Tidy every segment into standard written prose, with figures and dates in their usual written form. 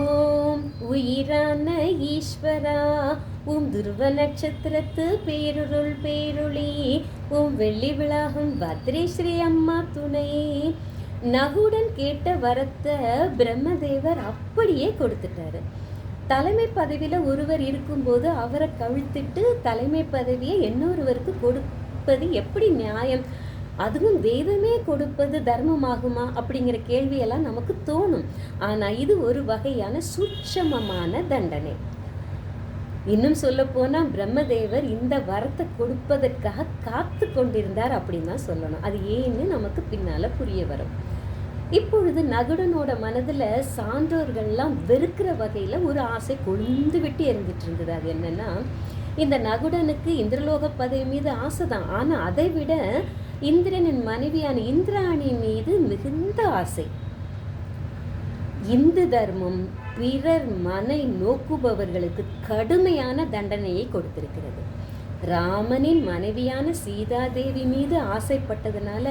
ஓம் உயிரான ஈஸ்வரா, உம் துருவ நட்சத்திரத்து பேருருள் பேருளி, உம் வெள்ளி விழாகும் பத்ரேஸ்ரீ அம்மா துணை. நகுடன் கேட்ட வரத்தை பிரம்மதேவர் அப்படியே கொடுத்துட்டாரு. தலைமை பதவியில் ஒருவர் இருக்கும்போது அவரை கவிழ்த்துட்டு தலைமை பதவியை இன்னொருவருக்கு கொடுப்பது எப்படி நியாயம்? அதுவும் வேதமே கொடுப்பது தர்மமாகுமா அப்படிங்கிற கேள்வியெல்லாம் நமக்கு தோணும். ஆனால் இது ஒரு வகையான சூட்சமமான தண்டனை. இன்னும் சொல்ல போனால் பிரம்மதேவர் இந்த வரத்தை கொடுப்பதற்காக காத்து கொண்டிருந்தார் அப்படின்னு தான் சொல்லணும். அது ஏன்னு நமக்கு பின்னால் புரிய வரும். இப்பொழுது நகுடனோட மனதில் சான்றோர்கள்லாம் வெறுக்கிற வகையில் ஒரு ஆசை கொழுந்து விட்டு எரிஞ்சிட்டு இருந்தது. அது என்னன்னா, இந்த நகுடனுக்கு இந்திரலோக பதவி மீது ஆசை தான். ஆனால் அதை விட இந்திரனின் மனைவியான இந்திராணி மீது மிகுந்த ஆசை. இந்து தர்மம் பிறர் மனை நோக்குபவர்களுக்கு கடுமையான தண்டனையை கொடுத்திருக்கிறது. ராமனின் மனைவியான சீதாதேவி மீது ஆசைப்பட்டதுனால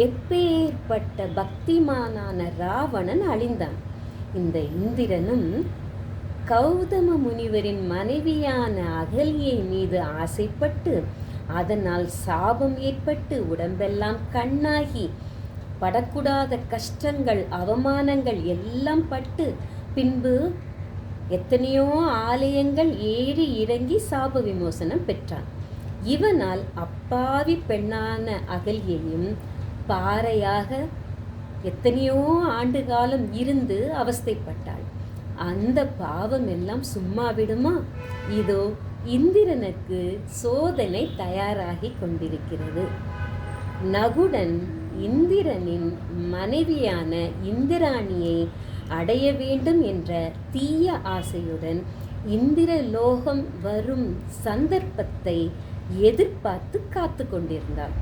எப்பேற்பட்ட பக்திமானான ராவணன் அழிந்தான். இந்த இந்திரனும் கௌதம முனிவரின் மனைவியான அகல்யை மீது ஆசைப்பட்டு அதனால் சாபம் ஏற்பட்டு உடம்பெல்லாம் கண்ணாகி படக்கூடாத கஷ்டங்கள் அவமானங்கள் எல்லாம் பட்டு பின்பு எத்தனையோ ஆலயங்கள் ஏறி இறங்கி சாப விமோசனம் பெற்றான். இவனால் அப்பாவி பெண்ணான அகல்யையும் பாறையாக எத்தனையோ ஆண்டு காலம் இருந்து அவஸ்தைப்பட்டாள். அந்த பாவம் எல்லாம் சும்மா விடுமா? இதோ இந்திரனுக்கு சோதனை தயாராகி கொண்டிருக்கிறது. நகுடன் இந்திரனின் மனைவியான இந்திராணியை அடைய வேண்டும் என்ற தீய ஆசையுடன் இந்திரலோகம் வரும் சந்தர்ப்பத்தை எதிர்பார்த்து காத்து கொண்டிருந்தார்.